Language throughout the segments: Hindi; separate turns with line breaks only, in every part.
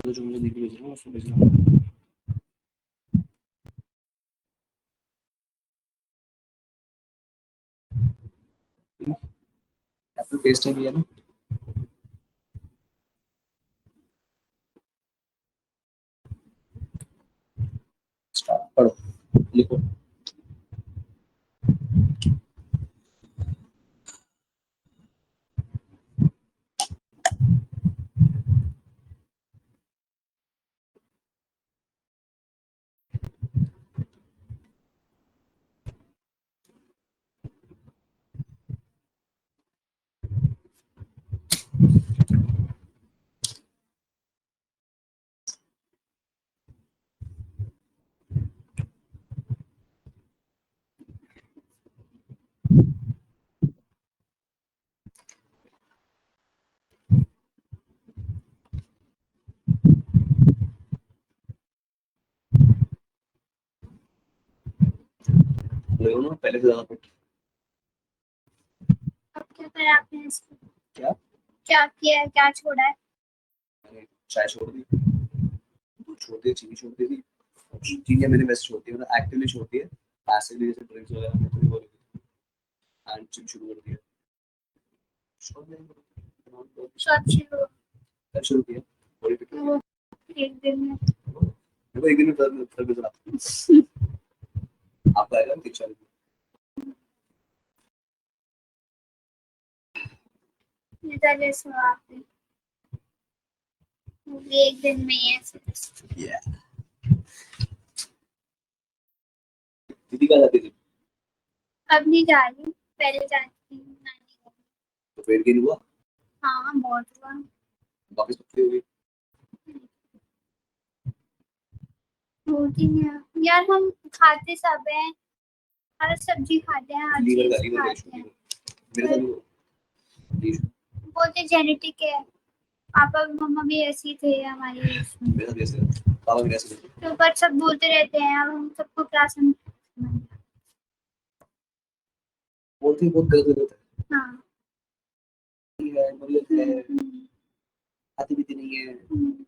तो जो मुझे निकल रहा है उसको भेज रहा हूँ। एप्पल पेस्ट है भैया ना, स्टार्ट पढ़ो, लिखो। लिखो ना पहले से ज्यादा पढ़।
अब क्या करा आपने इसको?
क्या
क्या किया है, क्या छोड़ा है?
मैंने चाय छोड़ दी, दूध छोड़ दिया, चीनी छोड़ दी। चीनी मैंने वैसे छोड़ दी, मतलब एक्टिवली छोड़ दी है, पैसिवली जैसे ड्रिंक्स वगैरह मैं तो बोल एंड जिम शुरू कर दिया।
सब शुरू
कब शुरू किया? बॉडी फिट
वो एक दिन में।
देखो एक दिन में कर भी चला आपका आएगा ना चल।
इधर से आपने वो भी एक दिन में ही ऐसे।
दीदी कहाँ जाती थी?
अब नहीं जा रही, पहले जाती थी नानी घर।
तो वेट गेन हुआ?
हाँ बहुत हुआ।
वापस पतली हो गई?
होती नहीं है। यार हम खाते सब हैं, हर सब्जी खाते हैं, हर
लीवर
चीज
का लीवर
खाते हैं।
मेरे साथ भी
वो तो जेनेटिक है, पापा मम्मा भी ऐसी थे हमारी एज में।
मेरे साथ भी ऐसे है, पापा भी ऐसे थे।
तो पर सब बोलते रहते हैं, अब हम सबको क्या समझ।
बोलते ही बहुत गलत होता
हाँ
है, मतलब है
हम्म,
आती भी नहीं है।
हम्म।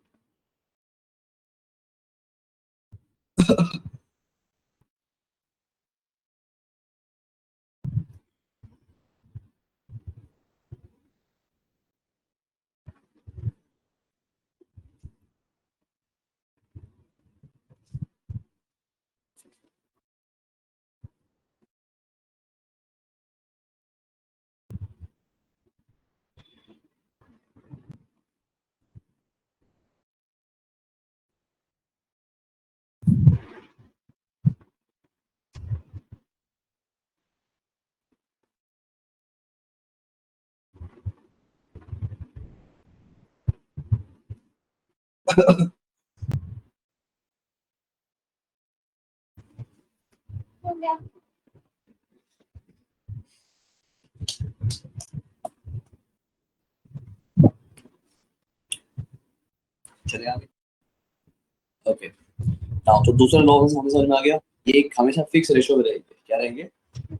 हो गया।
चले आगे। ओके नाउ तो दूसरा लॉ हमें समझ में आ गया, ये एक हमेशा फिक्स रेशियो में रहेंगे। क्या रहेंगे?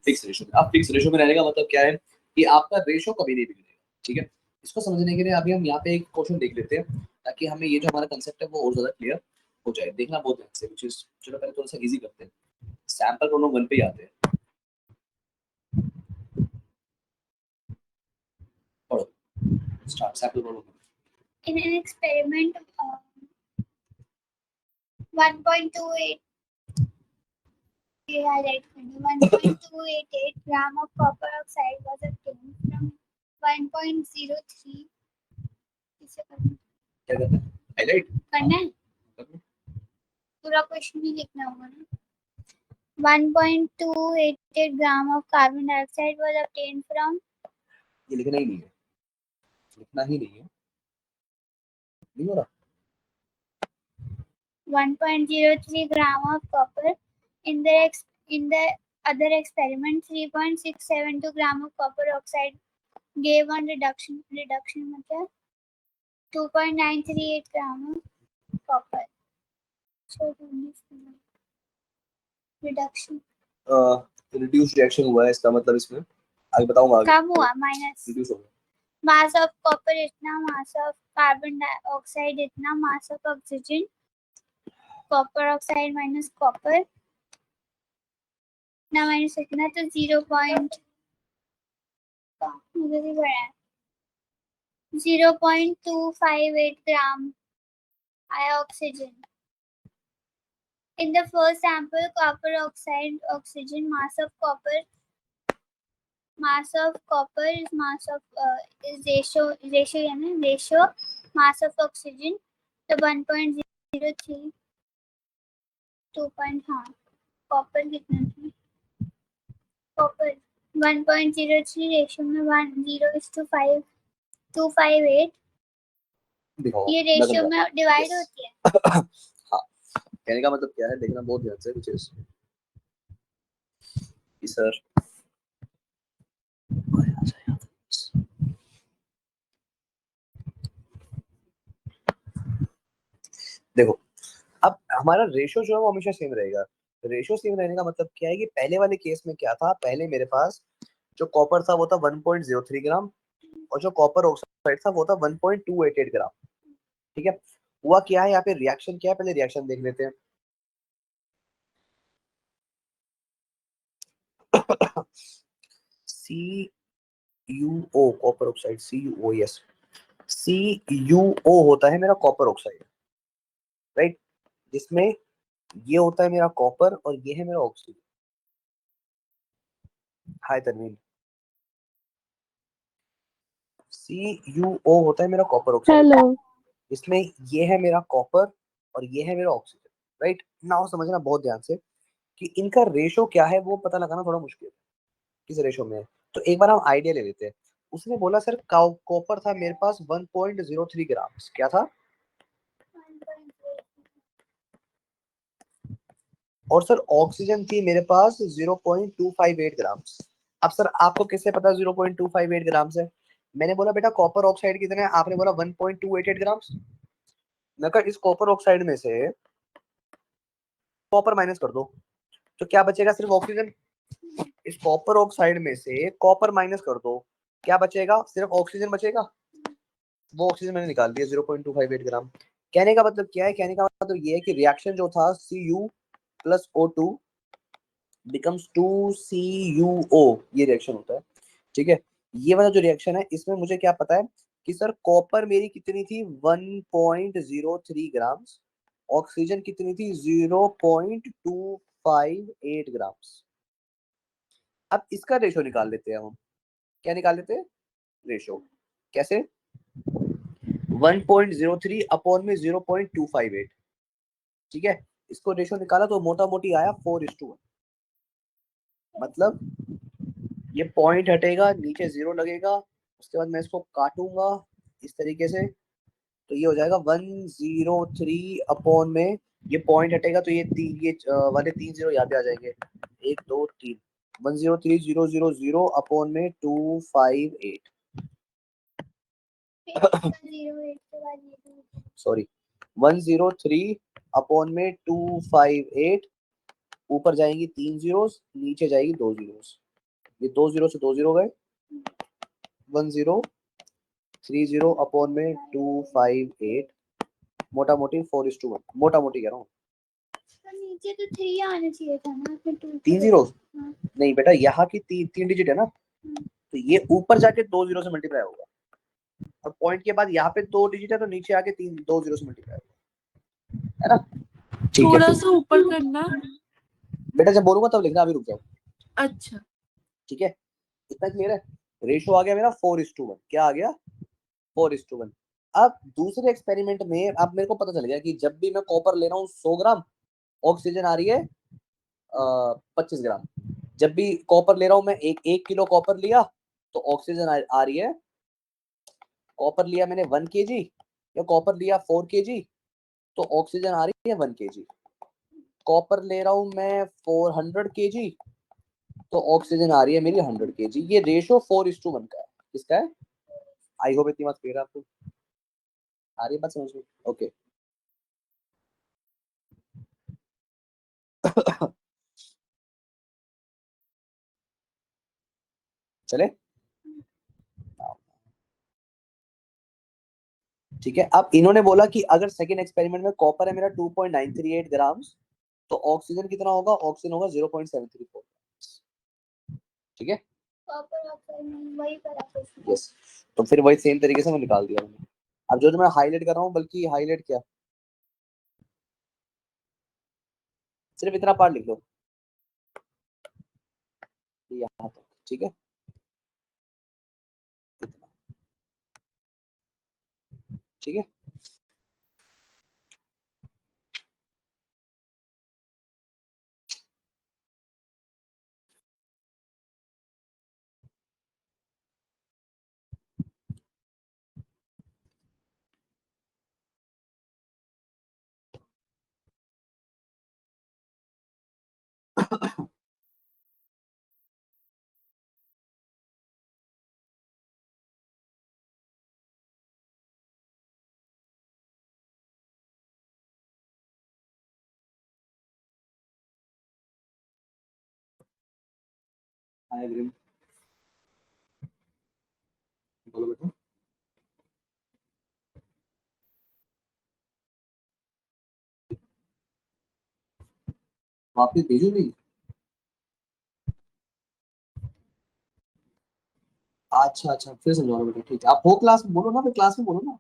फिक्स रेशियो में। अब फिक्स रेशियो में रहने का मतलब क्या है कि आपका रेशियो कभी नहीं बिगड़ेगा। ठीक है, इसको समझने के लिए अभी हम यहाँ पे एक क्वेश्चन देख लेते हैं ताकि हमें ये जो हमारा कंसेप्ट है वो और ज्यादा क्लियर हो जाए। देखना बहुत ध्यान से, which is चलो पहले थोड़ा सा इजी करते हैं। सैंपल प्रॉब्लम 1 पे ही आते हैं, पढ़ो start sample problem.
In an experiment, 1.28 highlight 1.288 gram of copper oxide was obtained from 1.03। इसे करना
क्या करना है? हाईलाइट
करना है, पूरा क्वेश्चन भी लिखना होगा ना। 1.288 gram of carbon dioxide was obtained from।
ये लिखना ही नहीं है, लिखना ही नहीं है, नहीं हो रहा।
1.03 gram of copper in the other experiment 3.672 gram of copper oxide gave one reduction मतलब 2.938 gram of copper। So reduction
reduce reaction हुआ है, इसका मतलब इसमें आगे बताऊंगा। आगे
कम हुआ, माइनस
रिड्यूस हो गया,
मास ऑफ कॉपर इतना, मास ऑफ कार्बन डाइऑक्साइड इतना, मास of oxygen, copper oxide minus copper ना माइनस इतना, तो 0.258 ग्राम oxygen. In the first sample, copper oxide oxygen mass of copper is mass of is ratio mass of oxygen तो 1.03 2 point हाँ कॉपर कितना था कॉपर 1.03 रेशियो में 1:5
दिखाओ
ये
मैं
रेशियो
समझा।
में डिवाइड
Yes.
होती है।
हाँ, कहने का मतलब क्या है देखना बहुत ध्यान से, which is सर देखो, अब हमारा रेशियो जो है वो हमेशा सेम रहेगा। रेशियो सेम रहने का मतलब क्या है कि पहले वाले केस में क्या था, पहले मेरे पास जो कॉपर था वो था 1.03 ग्राम और जो कॉपर ऑक्साइड था वो था 1.288 ग्राम। ठीक है, हुआ क्या है यहाँ पे, रिएक्शन क्या है, पहले रिएक्शन देख लेते हैं। CuO copper oxide, CuO, yes, CuO होता है मेरा कॉपर ऑक्साइड, राइट, जिसमें ये होता है मेरा कॉपर और ये है मेरा ऑक्सीजन। हाय तनवीन, CuO होता है मेरा कॉपर ऑक्साइड,
हेलो।
इसमें ये है मेरा कॉपर और ये है मेरा ऑक्सीजन, राइट। नाउ समझना बहुत ध्यान से कि इनका रेशो क्या है वो पता लगाना थोड़ा मुश्किल है, किस रेशो में है। तो एक बार हम आइडिया ले लेते हैं। उसने बोला सर कॉपर था मेरे पास 1.03 ग्राम, क्या था, और सर ऑक्सीजन थी मेरे पास 0.258 ग्राम। अब सर आपको किससे पता 0.258 ग्राम है? मैंने बोला बेटा कॉपर ऑक्साइड कितने हैं, आपने बोला 1.288 ग्राम। मैं कहा इस कॉपर ऑक्साइड में से कॉपर माइनस कर दो तो क्या बचेगा, सिर्फ ऑक्सीजन। इस कॉपर ऑक्साइड में से कॉपर माइनस कर दो, क्या बचेगा, सिर्फ ऑक्सीजन बचेगा। वो ऑक्सीजन मैंने निकाल दिया 0.258 ग्राम। कहने का मतलब क्या है, कहने का मतलब ये है कि रिएक्शन जो था Cu plus O2 becomes 2CuO, ये रिएक्शन होता है। ठीक है, ये वाला जो रिएक्शन है इसमें मुझे क्या पता है कि सर कॉपर मेरी कितनी थी 1.03 ग्राम, ऑक्सीजन कितनी थी 0.258 ग्राम। अब इसका रेशो निकाल लेते हैं हम। क्या निकाल लेते हैं, रेशो कैसे, 1.03 अपॉन में 0.258। ठीक है, इसको रेशो निकाला तो मोटा मोटी आया 4:1। मतलब ये पॉइंट हटेगा, नीचे 0 लगेगा, उसके बाद मैं इसको काटूंगा इस तरीके से, तो ये हो जाएगा 103 अपॉन में, ये पॉइंट हटेगा तो ये वाले 3 0 यहाँ पे आ जाएंगे, 1 2 3, 103,000 अपॉन में 258, सॉरी 103 अपॉन में 258, ऊपर जाएंगी 3 जीरोस, नीचे जाएगी 2 जीरोस, ये 2 जीरो से 2 जीरो गए, 1030 अपॉन में 258, मोटा मोटी 4:1, मोटा मोटी कह रहा हूँ।
नीचे तो 3 आना चाहिए था ना, फिर 2
3 जीरो नहीं बेटा, यहाँ की 3 डिजिट है ना, तो ये ऊपर जाके 2 जीरो से मल्टीप्लाई होगा, और पॉइंट के बाद यहाँ पे 2 डिजिट है तो नीचे आके 2 जीरो से मल्टीप्लाई होगा, है ना। ठीक है,
थोड़ा सा ऊपर करना।
बेटा जब बोलूंगा तब लिखना, अभी रुक जाओ।
अच्छा,
ठीक है, इतना क्लियर है। रेशो आ गया मेरा 4:1, क्या आ गया, 4:1। अब दूसरे एक्सपेरिमेंट में अब मेरे को पता चल गया कि जब भी मैं कॉपर ले रहा हूँ 100 ग्राम, ऑक्सीजन आ रही है 25 ग्राम। जब भी कॉपर ले रहा हूँ मैं, एक किलो कॉपर लिया तो ऑक्सीजन आ रही है, कॉपर लिया मैंने 1 kg या कॉपर लिया 4 kg तो ऑक्सीजन आ रही है 1 kg। कॉपर ले रहा हूँ मैं 400 kg तो ऑक्सीजन आ रही है मेरी 100 kg। ये रेशो 4:1 का है, किसका है, आई होप इतनी बात क्लियर है आपको, आ रही है बात समझ में, ओके। चले, ठीक है, अब इन्होंने बोला कि अगर सेकंड एक्सपेरिमेंट में कॉपर है मेरा 2.938 ग्राम्स, तो ऑक्सीजन कितना होगा, ऑक्सीजन होगा 0.734। ठीक है,
कॉपर ऑक्साइड में वही करा कुछ
यस, तो फिर वही सेम तरीके से मैं निकाल दिया मैंने। अब जो मैं हाईलाइट कर रहा हूँ, बल्कि हाईलाइट क्या, सिर्फ इतना पार्ट लिख लो यहाँ तक। ठीक है, इतना। ठीक है, आई एग्री। बोलो बेटा, वापिस भेजो नहीं। अच्छा अच्छा, फिर समझाओ बेटा, ठीक है, आप हो क्लास में, बोलो ना, फिर क्लास में बोलो ना।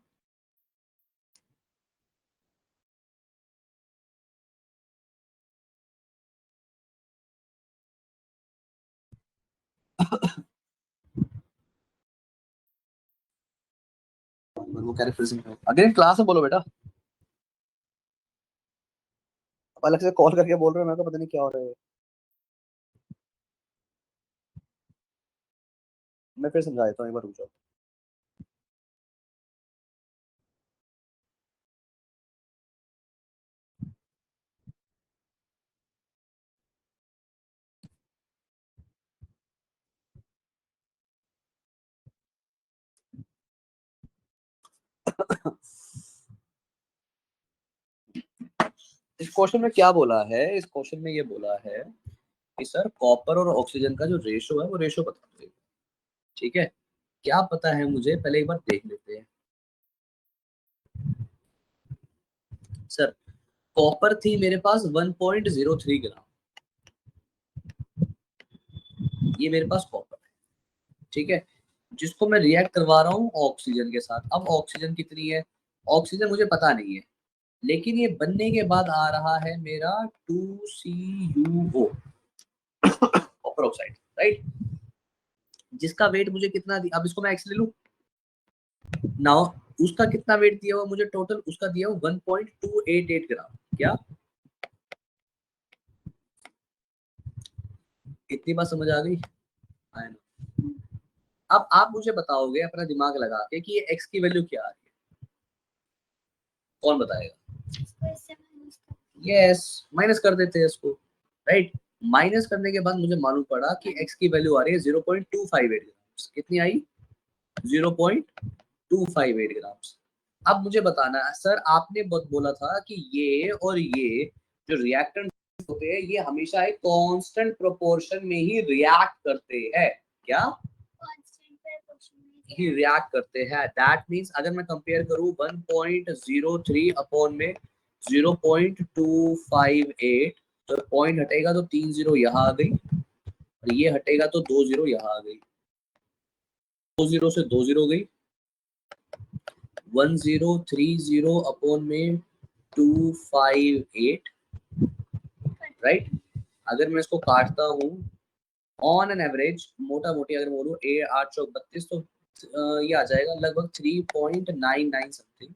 वो कह रहे फिर समझाओ, अगेन क्लास में बोलो बेटा। अब अलग से कॉल करके बोल रहे हो, मैं तो पता नहीं क्या हो रहा है। मैं फिर समझा देता हूँ, एक बार रुक जाओ। इस क्वेश्चन में क्या बोला है, इस क्वेश्चन में ये बोला है कि सर कॉपर और ऑक्सीजन का जो रेशो है वो रेशो बता दो। ठीक है, क्या पता है मुझे, पहले एक बार देख लेते हैं। सर कॉपर थी मेरे पास 1.03 ग्राम, ये मेरे पास कॉपर है। ठीक है, जिसको मैं रिएक्ट करवा रहा हूँ ऑक्सीजन के साथ। अब ऑक्सीजन कितनी है, ऑक्सीजन मुझे पता नहीं है, लेकिन ये बनने के बाद आ रहा है मेरा 2CuO, कॉपर ऑक्साइड, राइट, जिसका वेट मुझे कितना दिया, अब इसको मैं एक्स ले लूं ना, उसका कितना वेट दिया हुआ मुझे टोटल, उसका दिया हुआ 1.288 ग्राम। क्या इतनी बात समझ आ गई? I know। अब आप मुझे बताओगे अपना दिमाग लगा के कि ये एक्स की वैल्यू क्या आ रही है, कौन बताएगा?
इसको इससे माइनस कर।
यस, माइनस कर देते हैं इसको, राइट। माइनस करने के बाद मुझे मालूम पड़ा कि एक्स की वैल्यू आ रही है 0.258 ग्राम। कितनी आई? 0.258 ग्राम। अब मुझे बताना है सर, आपने बोला था कि ये और ये जो रिएक्टेंट होते हैं ये हमेशा एक कांस्टेंट प्रोपोर्शन में ही रिएक्ट करते हैं। क्या?
कांस्टेंट प्रोपोर्शन में
ही रिएक्ट करते हैं। दैट मींस अगर मैं कंपेयर करूं 1.03 अपॉन में 0.258, तो पॉइंट हटेगा तो 3 जीरो यहाँ आ गई, और ये हटेगा तो 2 जीरो यहाँ आ गई, 2 जीरो से 2 जीरो गई, 1030 अपॉन में 258, राइट। अगर मैं इसको काटता हूँ ऑन एन एवरेज, मोटा मोटी अगर बोलूँ 832, तो ये आ जाएगा लगभग 3.99 something,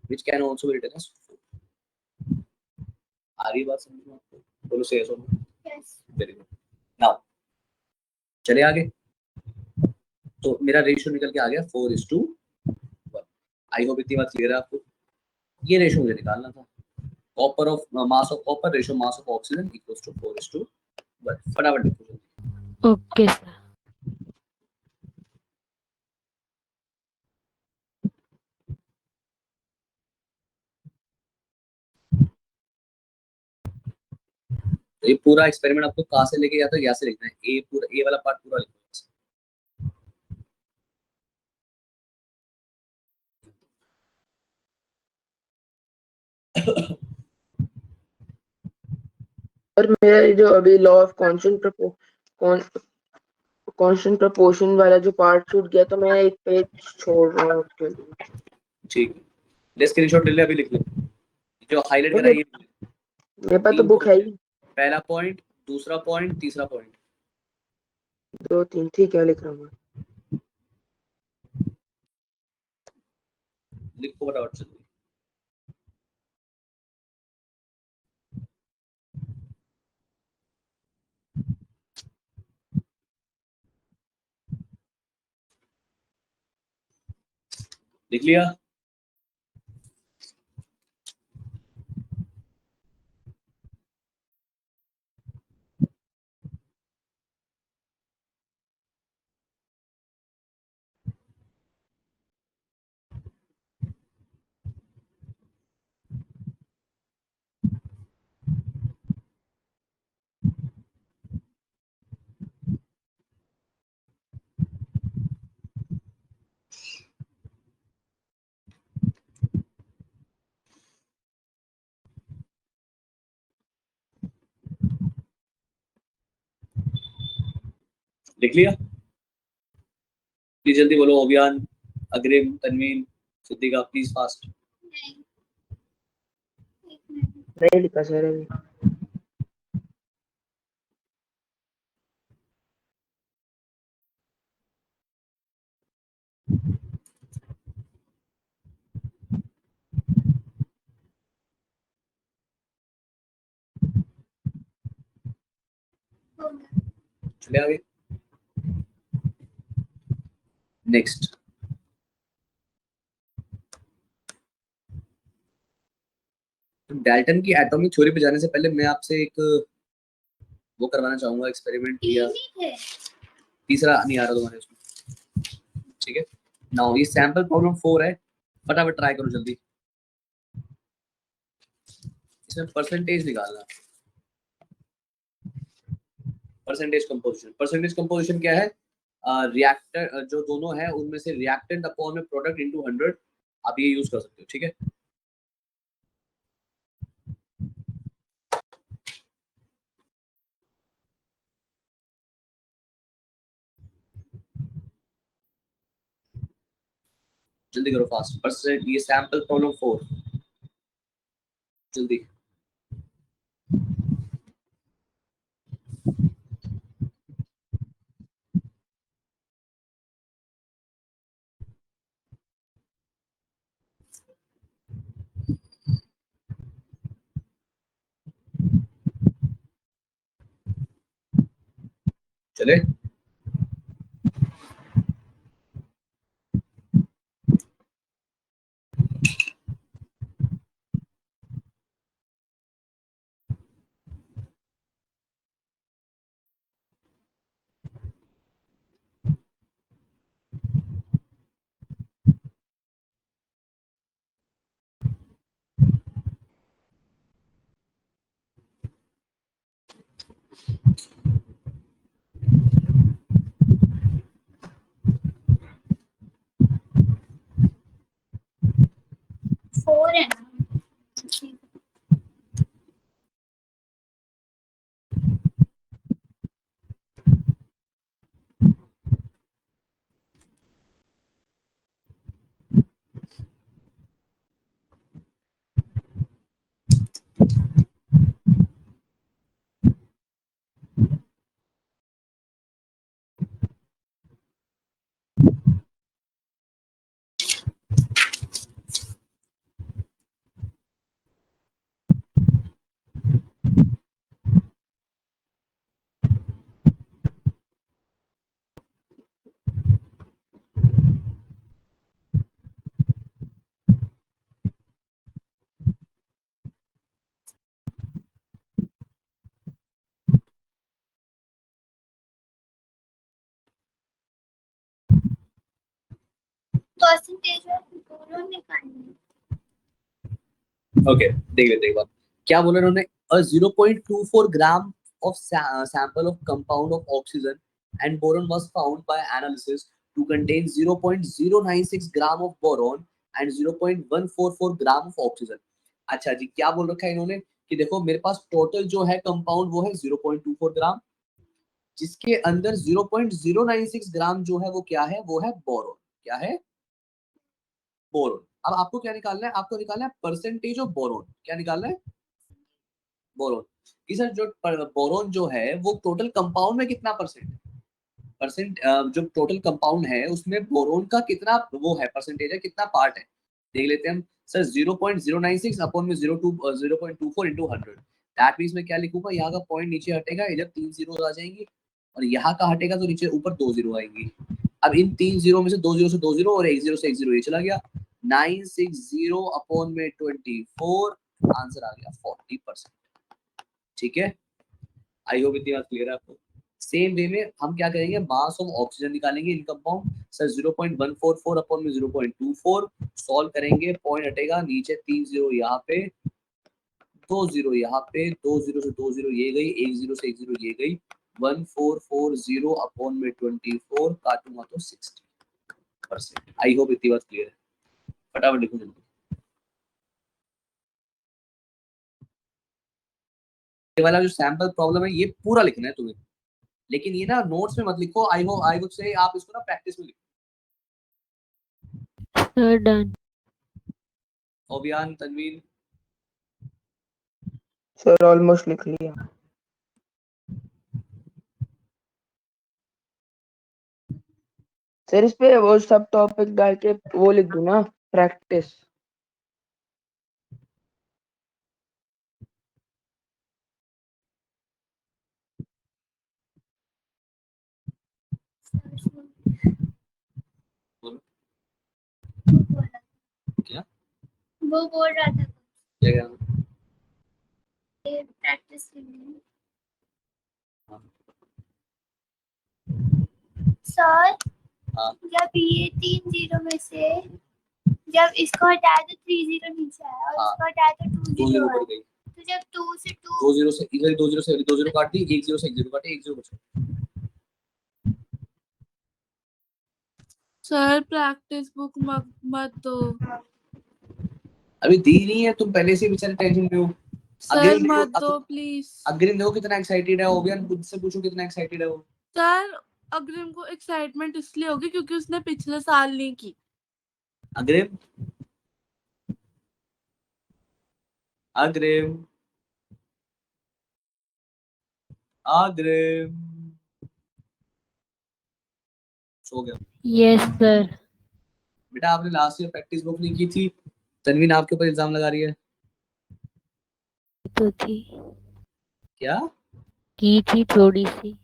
which can also be written as 4। आ रही बात समझ में आपको? बोलो से यस और no.
Yes.
Very good. Now चले आगे, तो मेरा रेशियो निकल के आ गया 4:1। आई होप इतनी बात क्लियर है आपको। ये रेशियो मुझे निकालना था, copper of mass of copper ratio mass of oxygen equals to 4:1। फटाफट लिखो।
Okay sir.
तो ये पूरा एक्सपेरिमेंट आपको कहाँ से लेके जाता है, यहाँ से लिखना है, ए पूरा, ए वाला पार्ट पूरा लिखना है।
और मेरा ये जो अभी लॉ ऑफ कांस्टेंट प्रपोर्शन वाला जो पार्ट छूट गया, तो मैं एक पेज छोड़ रहा हूँ उसके लिए।
ठीक है, ले स्क्रीनशॉट ले ले, अभी लिख ले जो हाईलाइट करा है ये।
मेरे पास तो
3
बुक है ही।
पहला पॉइंट, दूसरा पॉइंट, तीसरा पॉइंट।
2 3 ठीक है, लिख रहा हूँ।
लिखो फटाफट जल्दी। लिख लिया? लिख लिया? प्लीज जल्दी बोलो, अभियान, अग्रिम, तनवीन, सिद्दीका, प्लीज फास्ट।
नहीं, एक मिनट।
नहीं लिखा सर अभी।
हो गया।
चले आगे। नेक्स्ट, डाल्टन की एटॉमिक थ्योरी पे जाने से पहले मैं आपसे एक वो करवाना चाहूंगा, एक्सपेरिमेंट किया।
तीन ही थे।
तीसरा नहीं आ रहा तुम्हारे उसमें, ठीक है। नाउ ये सैंपल प्रॉब्लम 4 है, फटाफट ट्राई करो जल्दी। इसमें परसेंटेज निकालना, परसेंटेज कंपोजिशन क्या है? रिएक्टर जो दोनों है उनमें से रिएक्टेंट अपॉन में प्रोडक्ट इनटू 100, आप ये यूज कर सकते हो, ठीक है। जल्दी करो फास्ट, परसेंट, ये सैंपल प्रॉब्लम 4, जल्दी। चले,
फोर है ना? परसेंटेज दोनों निकालने।
ओके, देखिए बात क्या बोला उन्होंने। 0.24 ग्राम of sample of compound of oxygen and boron was found by analysis to contain 0.096 gram of boron and 0.144 gram of oxygen. अच्छा जी, क्या बोल रखा है इन्होंने कि देखो मेरे पास टोटल जो है कंपाउंड वो है 0.24 ग्राम, जिसके अंदर 0.096 ग्राम जो है वो क्या है, वो है बोरोन। क्या है? बोरोन। अब आपको क्या निकालना है? आपको निकालना है परसेंटेज ऑफ बोरोन। क्या निकालना है? बोरोन। कि सर जो बोरोन जो है वो टोटल कंपाउंड में कितना परसेंट जो टोटल कंपाउंड है उसमें बोरोन का कितना वो है, परसेंटेज है, कितना पार्ट है, देख लेते हैं हम। सर 0.096 अपॉन में 0.24 इंटू 100, दैट मींस मैं क्या लिखूंगा, यहाँ का पॉइंट नीचे हटेगा, इधर 3 जीरो आ जाएंगी, और यहाँ का हटेगा तो नीचे ऊपर 2 जीरो आएंगी। अब इन 3 जीरो में से 2 जीरो से 2 जीरो और 1 जीरो से 1 जीरो ये चला गया, 960 अपॉन में 24, आंसर आ गया 40%। ठीक है, आई होप इतनी बात क्लियर है आपको। सेम वे में हम क्या करेंगे, मास ऑफ ऑक्सीजन निकालेंगे इन कंपाउंड। सर 0.144 अपॉन में 0.24 सॉल्व करेंगे, पॉइंट हटेगा, नीचे 3 जीरो यहाँ पे, 2 जीरो यहाँ पे, 2 जीरो से 2 जीरो ये गई, 1 जीरो से 1 जीरो ये गई, 1440 अपॉन में 24 काटूंगा तो 60%। आई होप इतनी बात क्लियर है। फटाफट लिखो जल्दी। ये वाला जो सैंपल प्रॉब्लम है ये पूरा लिखना है तुम्हें, लेकिन ये ना नोट्स में मत लिखो। आई वुड से आप इसको ना प्रैक्टिस में लिखो।
Sir done.
ओबियान, तनवीर,
सर ऑलमोस्ट लिख लिया। सर इस पे वो सब टॉपिक डाल के वो लिख दूं ना, प्रैक्टिस।
बोलो क्या
वो बोल रहा था
क्या क्या
प्रैक्टिस के लिए।
हाँ।
सर
हाँ।
जब ये 3 जीरो में से जब इसको हटाया तो 3 जीरो नीचे आया, और
हाँ।
इसको हटाया तो 2
2
जीरो
जीरो
आया।
ऊपर गई,
तो जब 2 से
2 जीरो से इधर 2 जीरो से 2 जीरो काट दी, 1 जीरो से 1 जीरो काटे, 1 जीरो बचा।
सर प्रैक्टिस बुक मत दो।
अभी दी नहीं है, तुम पहले से बेचारे टेंशन में हो।
सर मत दो प्लीज।
अग्रिम देखो कितना एक्साइटेड है, ओबियन खुद से पूछो कितना एक्साइटेड है वो।
सर अग्रिम को एक्साइटमेंट इसलिए होगी क्योंकि उसने पिछले साल नहीं की।
अग्रिम, अग्रिम, अग्रिम सो गया।
Yes sir.
बेटा आपने लास्ट ईयर प्रैक्टिस बुक नहीं की थी, तनवीन आपके ऊपर इल्जाम लगा रही है।
तो थी,
क्या?
की थी थोड़ी सी।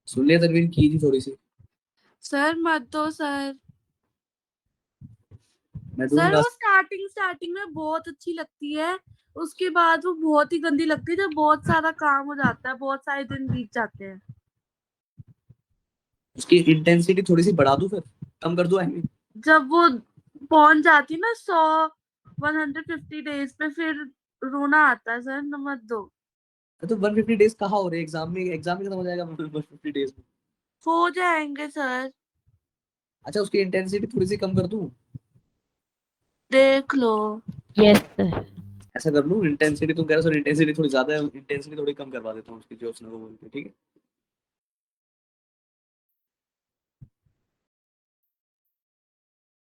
सुन लिया, तनवीन की थी थोड़ी सी।
सर मत दो सर।
मैं
सर
दूंगा।
वो स्टार्टिंग में बहुत अच्छी लगती है, उसके बाद वो बहुत ही गंदी लगती है जब बहुत सारा काम हो जाता है, बहुत सारे दिन बीत जाते हैं।
उसकी इंटेंसिटी थोड़ी सी बढ़ा दूं, फिर कम कर दूं, आई मीन।
जब वो पहुंच जाती ना 150 डेज पे फिर रोना आता है। सर मत दो।
तो 150 डेज कहाँ हो रहे हैं? एग्जाम में खत्म हो जाएगा 150 डेज में।
हो जाएंगे सर।
अच्छा, उसकी इंटेंसिटी थोड़ी सी कम कर दूं?
देख लो।
Yes sir.
ऐसा कर लूं, इंटेंसिटी तुम कह रहे हो इंटेंसिटी थोड़ी ज्यादा है, इंटेंसिटी थोड़ी कम करवा देता हूँ उसकी, जो उसने वो बोल के, ठीक है।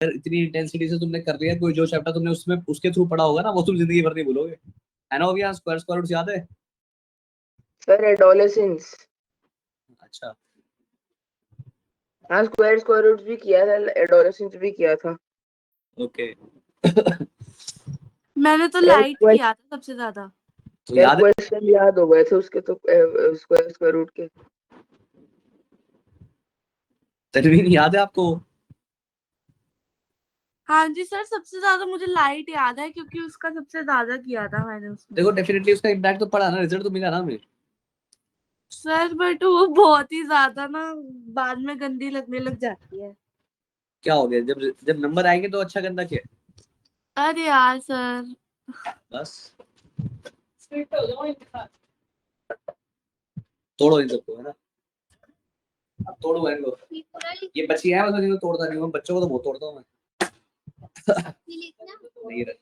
अगर इतनी इंटेंसिटी से तुमने कर लिया, कोई जो चैप्टर तुमने उसमें उसके थ्रू पढ़ा होगा ना वो तुम जिंदगी भर नहीं भूलोगे, है ना? अभी यहाँ स्क्वायर रूट्स याद है?
सर एडोलेसेंस,
अच्छा।
हाँ स्क्वायर रूट्स भी किया था, एडोलेसेंस भी किया था।
ओके।
मैंने तो
सर
लाइट किया था सबसे ज्यादा।
तो
सर
याद है?
क्वेश्चन याद हो गए थे उसके तो, स्क्वायर रूट के।
तनवीन याद है आपको?
हाँ जी सर, सबसे ज्यादा मुझे लाइट याद है क्योंकि उसका सबसे ज्यादा किया था मैंने उसमें।
देखो डेफिनेटली उसका इम्पैक्ट तो पड़ा ना, रिजल्ट तो मिला ना हमें।
सर बट वो बहुत ही ज्यादा ना बाद में गंदी लगने लग जाती है।
क्या हो गया, जब जब नंबर आएंगे तो अच्छा गंदा क्या?
अरे यार सर।
बस तोड़ो इन सबको, है ना? अब तोड़ो इनको,
ये पूरा
ये बच्ची है मतलब, जिनको तोड़ता नहीं हूँ, बच्चों को तो बहुत तोड़ता हूँ मैं।
लिखना।
नहीं रख।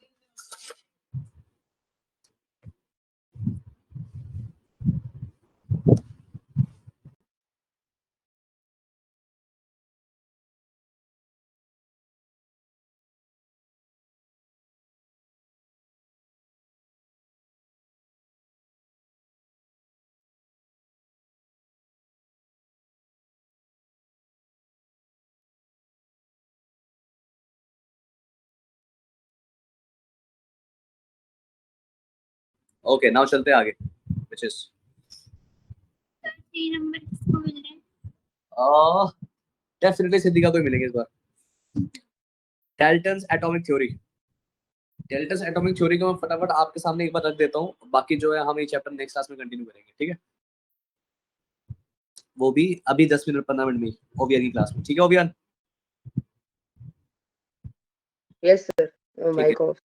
ओके नाउ चलते हैं आगे, which is
3 नंबर किसको मिल रहे हैं?
डेफिनेटली सिद्धिका को ही मिलेंगे इस बार। Dalton's atomic theory. Dalton's atomic theory को मैं फटाफट आपके सामने एक बार रख देता हूँ, बाकी जो है हम ये चैप्टर नेक्स्ट क्लास में कंटिन्यू करेंगे, ठीक है? वो भी अभी 10 मिनट 15 मिनट में ओवियन की क्लास में, ठीक है ओवियन?
यस सर,
ठीक है।
Mike off.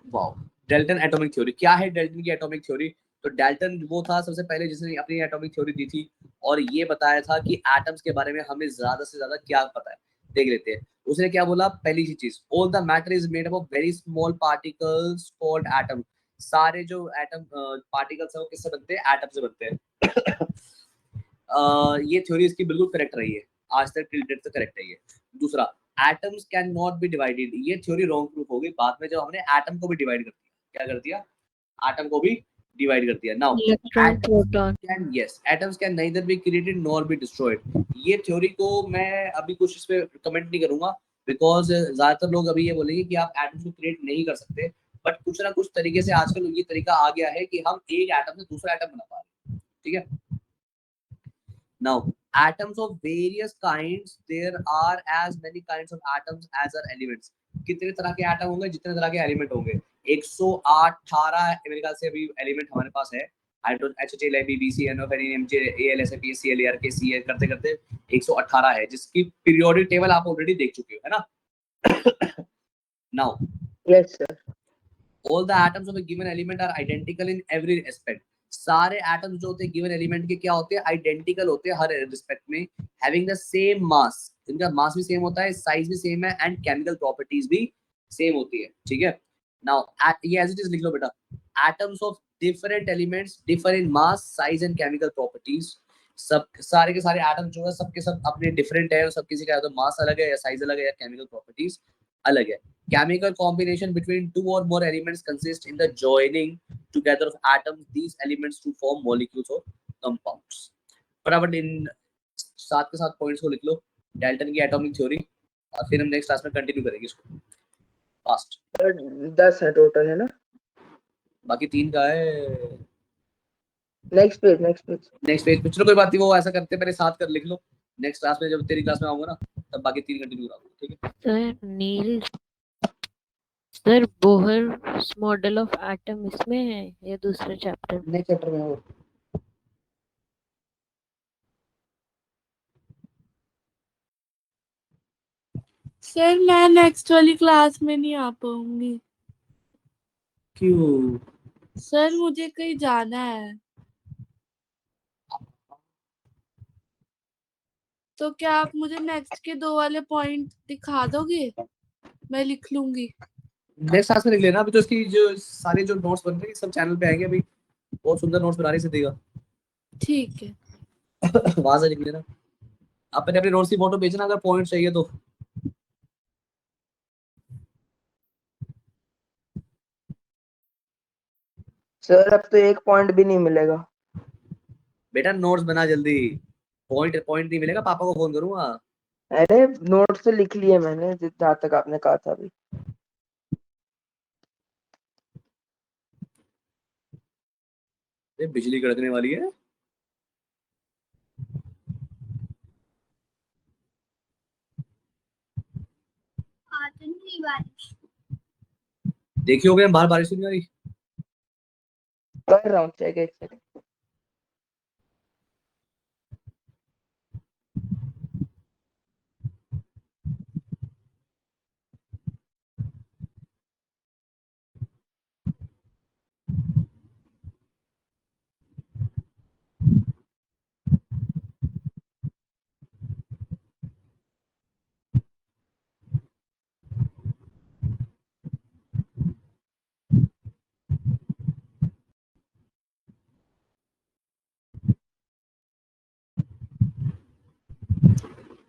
Wow, Dalton atomic theory क्या है? डाल्टन की एटॉमिक थ्योरी, तो डाल्टन वो था सबसे पहले जिसने अपनी एटॉमिक थ्योरी दी थी और ये बताया था कि एटम्स के बारे में हमें ज्यादा से ज्यादा क्या पता है, देख लेते हैं। उसने क्या बोला? पहली चीज, all the matter is made up of very small particles called atom. सारे जो एटम पार्टिकल्स है वो किससे बनते हैं? एटम से बनते हैं। ये थ्योरी इसकी बिल्कुल करेक्ट रही है, आज तक टिल डेट तक करेक्ट है ये। दूसरा, atoms can not be divided, ये थ्योरी रॉन्ग प्रूफ हो गई बाद में जब हमने एटम को भी डिवाइड कर दिया। क्या कर दिया? एटम को भी डिवाइड कर दिया। Now
electron proton.
Can, yes, atoms can neither be created nor be destroyed. ये थ्योरी को मैं अभी कुछ इस पे कमेंट नहीं करूंगा, बिकॉज ज्यादातर लोग अभी ये बोलेंगे कि आप एटम्स को क्रिएट नहीं कर सकते, बट कुछ ना कुछ तरीके से आजकल ये तरीका आ गया है कि हम एक एटम से दूसरा एटम बना पा रहे हैं, ठीक है? Now, atoms of various kinds, there are as many kinds of atoms as are elements. कितने तरह के एटम होंगे जितने तरह के एलिमेंट होंगे। 108 18 मेरे ख्याल से अभी एलिमेंट हमारे पास है। Hydrogen HCl BbCN NMJ AlSap Cl Ar Ca करते करते 118 है, जिसकी पीरियोडिक टेबल आप ऑलरेडी देख चुके हो, है ना? Now,
yes sir.
all the atoms of a given element are identical in every respect. सारे एटम्स जो होते हैं गिवन एलिमेंट के क्या होते हैं? आइडेंटिकल होते हैं हर रिस्पेक्ट में, हैविंग द सेम मास, इनका मास भी सेम होता है, साइज भी सेम है एंड केमिकल प्रॉपर्टीज भी सेम होती है, ठीक है? नाउ ये एज इट इज लिख लो बेटा, atoms of different elements differ in mass size and chemical properties. सब सारे के सारे एटम जो है सबके सब अपने डिफरेंट है, और सब किसी का या तो मास अलग है या साइज अलग है या केमिकल प्रॉपर्टीज अलग है। Chemical combination between two or more elements consists in the joining together of atoms these elements to form molecules or compounds. फटाफट इन साथ के साथ पॉइंट्स को लिख लो, डाल्टन की एटॉमिक थ्योरी, और फिर हम नेक्स्ट क्लास में कंटिन्यू करेंगे इसको फास्ट।
सर 10 है टोटल, है ना?
बाकी 3 का है
next page, next page.
Next page पे। चलो कोई बात नहीं, वो ऐसा करते हैं पहले 7 कर लिख लो, नेक्स्ट क्लास में जब तेरी क्लास में आऊंगा ना तब बाकी 3 कंटिन्यू करूंगा, ठीक है?
Sir Niels, sir Bohr model of atom इसमें है या दूसरे चैप्टर में?
नेक्स्ट चैप्टर में और
सर मैं नेक्स्ट वाली क्लास में नहीं आ पाऊंगी
क्यों?
सर, मुझे कहीं जाना है। तो क्या आप मुझे नेक्स्ट के 2 वाले पॉइंट दिखा दोगे? मैं लिख लूंगी।
नेक्स्ट क्लास में लिख लेना, अभी तो इसकी जो सारे जो नोट्स बन रहे हैं सब चैनल पे आएंगे, अभी बहुत सुंदर नोट्स बना रही सिद्धि
ठीक है।
वहां से लिख लेना। अपने अपने नोट्स की फोटो भेजना अगर पॉइंट चाहिए तो।
सर अब तो एक पॉइंट भी नहीं मिलेगा।
बेटा नोट्स बना जल्दी, पॉइंट पॉइंट नहीं मिलेगा, पापा को फोन करूंगा।
अरे नोट्स तो लिख लिए मैंने, जहाँ तक आपने कहा था अभी।
बिजली कड़कने वाली है।
आज नहीं बारिश।
देखियो मैं बाहर बारिश नहीं आ रही।
कर रहा हूँ, चेक एक सेकंड।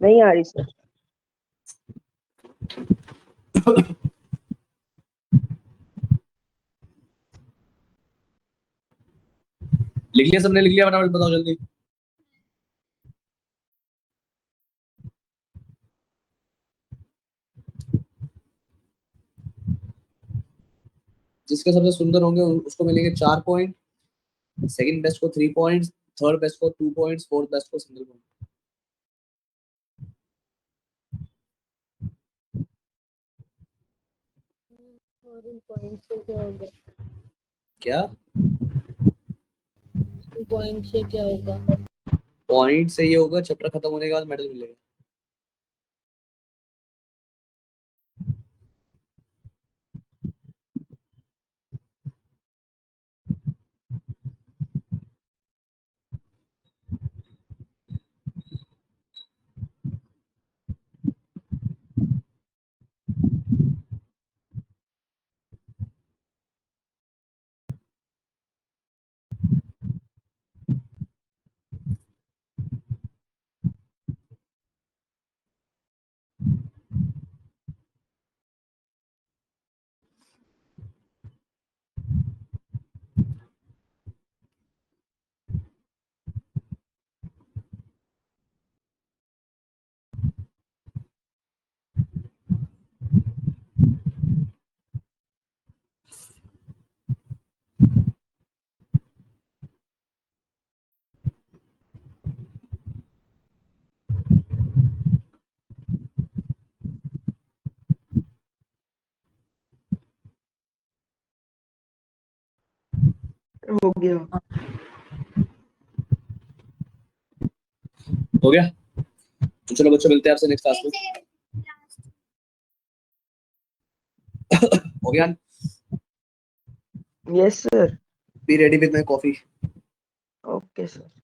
नहीं आ रही सर।
लिख लिया सबने? लिख लिया? फटाफट बताओ जल्दी। जिसके सबसे सुंदर होंगे उसको मिलेंगे 4 पॉइंट, सेकंड बेस्ट को 3 पॉइंट्स, थर्ड बेस्ट को 2 पॉइंट्स, फोर्थ बेस्ट को सिंगल पॉइंट।
और इन पॉइंट से क्या होगा?
क्या
पॉइंट से क्या होगा?
पॉइंट से ये होगा चैप्टर खत्म होने के बाद मेडल मिलेगा।
हो गया।
हो गया? तो चलो बच्चों मिलते हैं आपसे नेक्स्ट क्लास में। हो गया?
Yes sir.
Be ready with my coffee.
Okay sir.